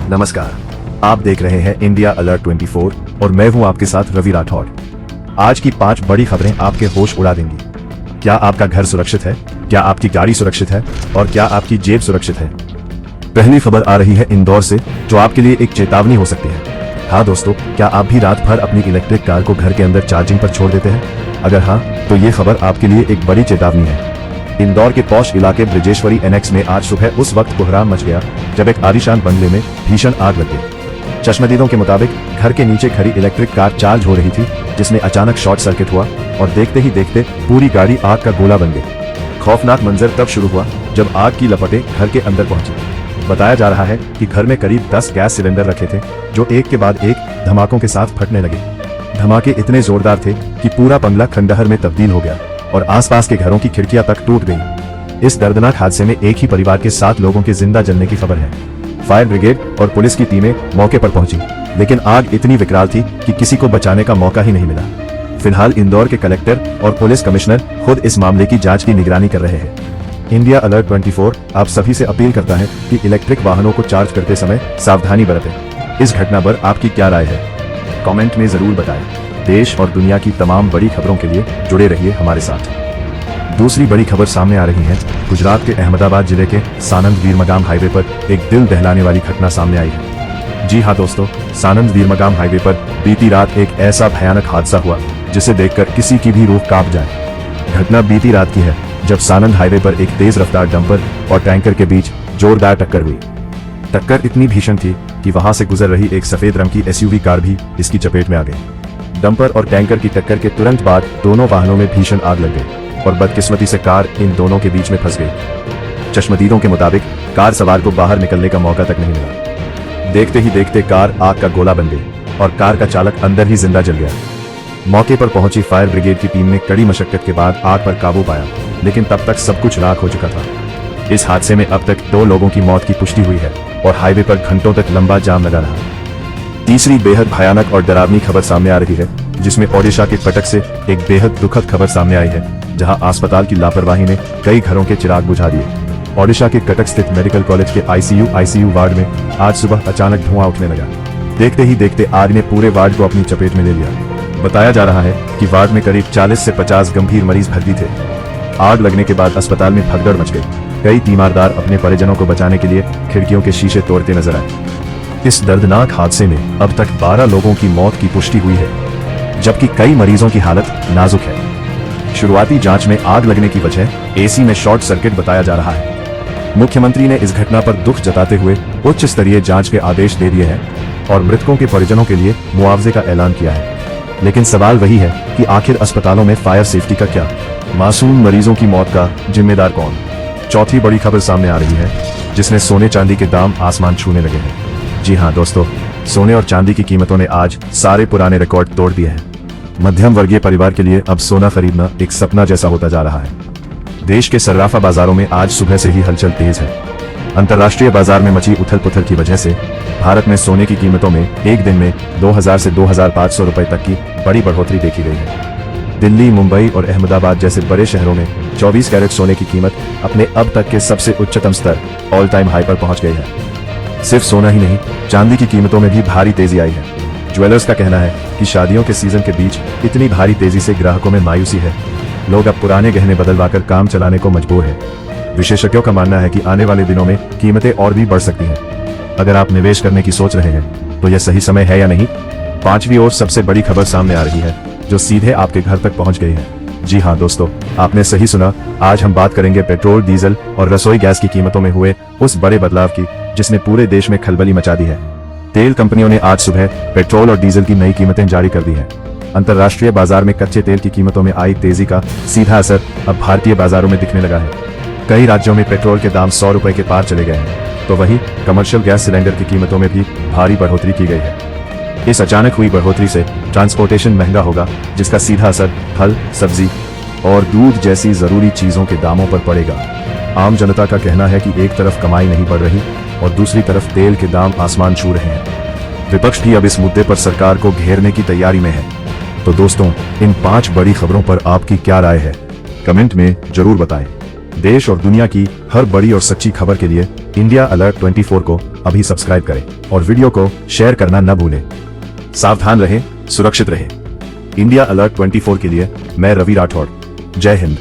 नमस्कार, आप देख रहे हैं इंडिया अलर्ट 24 और मैं हूं आपके साथ रवि राठौड़। आज की 5 बड़ी खबरें आपके होश उड़ा देंगी। क्या आपका घर सुरक्षित है? क्या आपकी गाड़ी सुरक्षित है? और क्या आपकी जेब सुरक्षित है? पहली खबर आ रही है इंदौर से, जो आपके लिए एक चेतावनी हो सकती है। हाँ दोस्तों, क्या आप भी रात भर अपनी इलेक्ट्रिक कार को घर के अंदर चार्जिंग पर छोड़ देते हैं? अगर हाँ, तो ये खबर आपके लिए एक बड़ी चेतावनी है। इंदौर के पौष इलाके ब्रिजेश्वरी एनेक्स में आज सुबह उस वक्त कोहराम मच गया जब एक आलीशान बंगले में भीषण आग लग गई। चश्मदीदों के मुताबिक घर के नीचे खड़ी इलेक्ट्रिक कार चार्ज हो रही थी, जिसमें अचानक शॉर्ट सर्किट हुआ और देखते ही देखते पूरी गाड़ी आग का गोला बन गई। खौफनाक मंजर तब शुरू हुआ जब आग की लपटें घर के अंदर पहुंची। बताया जा रहा है कि घर में करीब 10 गैस सिलेंडर रखे थे, जो एक के बाद एक धमाकों के साथ फटने लगे। धमाके इतने जोरदार थे कि पूरा बंगला खंडहर में तब्दील हो गया और आसपास के घरों की खिड़कियां तक टूट गईं। इस दर्दनाक हादसे में एक ही परिवार के 7 लोगों के जिंदा जलने की खबर है। फायर ब्रिगेड और पुलिस की टीमें मौके पर पहुंची, लेकिन आग इतनी विकराल थी कि किसी को बचाने का मौका ही नहीं मिला। फिलहाल इंदौर के कलेक्टर और पुलिस कमिश्नर खुद इस मामले की जांच की निगरानी कर रहे हैं। इंडिया अलर्ट 24 आप सभी से अपील करता है कि इलेक्ट्रिक वाहनों को चार्ज करते समय सावधानी बरतें। इस घटना पर आपकी क्या राय है? कमेंट में जरूर बताएं। देश और दुनिया की तमाम बड़ी खबरों के लिए जुड़े रहिए हमारे साथ। दूसरी बड़ी खबर सामने आ रही है। गुजरात के अहमदाबाद जिले के सानंद वीरमगाम हाईवे पर एक दिल दहलाने वाली घटना सामने आई है। जी हाँ दोस्तों, सानंद वीरमगाम हाईवे पर बीती रात एक ऐसा भयानक हादसा हुआ जिसे देखकर किसी की भी रूह कांप जाए। घटना बीती रात की है, जब सानंद हाईवे पर एक तेज रफ्तार डंपर और टैंकर के बीच जोरदार टक्कर हुई। टक्कर इतनी भीषण थी कि वहां से गुजर रही एक सफेद रंग की एसयूवी कार भी इसकी चपेट में आ गई। डंपर और टैंकर की टक्कर के तुरंत बाद दोनों वाहनों में भीषण आग लग गई और बदकिस्मती से कार इन दोनों के बीच में फंस गई। चश्मदीदों के मुताबिक कार सवार को बाहर निकलने का मौका तक नहीं मिला। देखते ही देखते कार आग का गोला बन गई और कार का चालक अंदर ही जिंदा जल गया। मौके पर पहुंची फायर ब्रिगेड की टीम ने कड़ी मशक्कत के बाद आग पर काबू पाया, लेकिन तब तक सब कुछ राख हो चुका था। इस हादसे में अब तक 2 लोगों की मौत की पुष्टि हुई है और हाईवे पर घंटों तक लंबा जाम लगा रहा। तीसरी बेहद भयानक और डरावनी खबर सामने आ रही है, जिसमें ओडिशा के कटक से एक बेहद दुखद खबर सामने आई है, जहां अस्पताल की लापरवाही ने कई घरों के चिराग बुझा दिए। ओडिशा के कटक स्थित मेडिकल कॉलेज के आईसीयू वार्ड में आज सुबह अचानक धुआं उठने लगा। देखते ही देखते आग ने पूरे वार्ड को अपनी चपेट में ले लिया। बताया जा रहा है कि वार्ड में करीब 40 से 50 गंभीर मरीज भर्ती थे। आग लगने के बाद अस्पताल में भगदड़ मच गई। कई तीमारदार अपने परिजनों को बचाने के लिए खिड़कियों के शीशे तोड़ते नजर आए। इस दर्दनाक हादसे में अब तक 12 लोगों की मौत की पुष्टि हुई है, जबकि कई मरीजों की हालत नाजुक है। शुरुआती जांच में आग लगने की वजह एसी में शॉर्ट सर्किट बताया जा रहा है। मुख्यमंत्री ने इस घटना पर दुख जताते हुए उच्च स्तरीय जांच के आदेश दे दिए हैं और मृतकों के परिजनों के लिए मुआवजे का ऐलान किया है। लेकिन सवाल वही है कि आखिर अस्पतालों में फायर सेफ्टी का क्या? मासूम मरीजों की मौत का जिम्मेदार कौन? चौथी बड़ी खबर सामने आ रही है, जिसमें सोने चांदी के दाम आसमान छूने लगे हैं। जी हाँ दोस्तों, सोने और चांदी की कीमतों ने आज सारे पुराने रिकॉर्ड तोड़ दिए हैं। मध्यम वर्गीय परिवार के लिए अब सोना खरीदना एक सपना जैसा होता जा रहा है। देश के सर्राफा बाजारों में आज सुबह से ही हलचल तेज है। अंतर्राष्ट्रीय बाजार में मची उथल पुथल की वजह से भारत में सोने की कीमतों में एक दिन में 2000 से 2500 रुपए तक की बड़ी बढ़ोतरी देखी गई है। दिल्ली, मुंबई और अहमदाबाद जैसे बड़े शहरों में 24 कैरेट सोने की कीमत अपने अब तक के सबसे उच्चतम स्तर ऑल टाइम हाई पर पहुंच गई है। सिर्फ सोना ही नहीं, चांदी की कीमतों में भी भारी तेजी आई है। ज्वेलर्स का कहना है कि शादियों के सीजन के बीच इतनी भारी तेजी से ग्राहकों में मायूसी है। लोग अब पुराने गहने बदलवाकर काम चलाने को मजबूर है। विशेषज्ञों का मानना है कि आने वाले दिनों में कीमतें और भी बढ़ सकती हैं। अगर आप निवेश करने की सोच रहे हैं तो यह सही समय है या नहीं? 5वीं और सबसे बड़ी खबर सामने आ रही है, जो सीधे आपके घर तक पहुंच गई है। जी हाँ दोस्तों, आपने सही सुना। आज हम बात करेंगे पेट्रोल, डीजल और रसोई गैस की कीमतों में हुए उस बड़े बदलाव की जिसने पूरे देश में खलबली मचा दी है। तेल कंपनियों ने आज सुबह पेट्रोल और डीजल की नई कीमतें जारी कर दी हैं। अंतर्राष्ट्रीय बाजार में कच्चे तेल की कीमतों में आई तेजी का सीधा असर अब भारतीय बाजारों में दिखने लगा है। कई राज्यों में पेट्रोल के दाम 100 रुपए के पार चले गए हैं, तो वहीं कमर्शियल गैस सिलेंडर की कीमतों में भी भारी बढ़ोतरी की गई है। इस अचानक हुई बढ़ोतरी से ट्रांसपोर्टेशन महंगा होगा, जिसका सीधा असर फल, सब्जी और दूध जैसी जरूरी चीजों के दामों पर पड़ेगा। आम जनता का कहना है कि एक तरफ कमाई नहीं बढ़ रही और दूसरी तरफ तेल के दाम आसमान छू रहे हैं। विपक्ष भी अब इस मुद्दे पर सरकार को घेरने की तैयारी में है। तो दोस्तों, इन 5 बड़ी खबरों पर आपकी क्या राय है? कमेंट में जरूर बताएं। देश और दुनिया की हर बड़ी और सच्ची खबर के लिए इंडिया अलर्ट 24 को अभी सब्सक्राइब करें और वीडियो को शेयर करना न भूलें। सावधान रहें, सुरक्षित रहें। इंडिया अलर्ट 24 के लिए मैं रवि राठौड़। जय हिंद।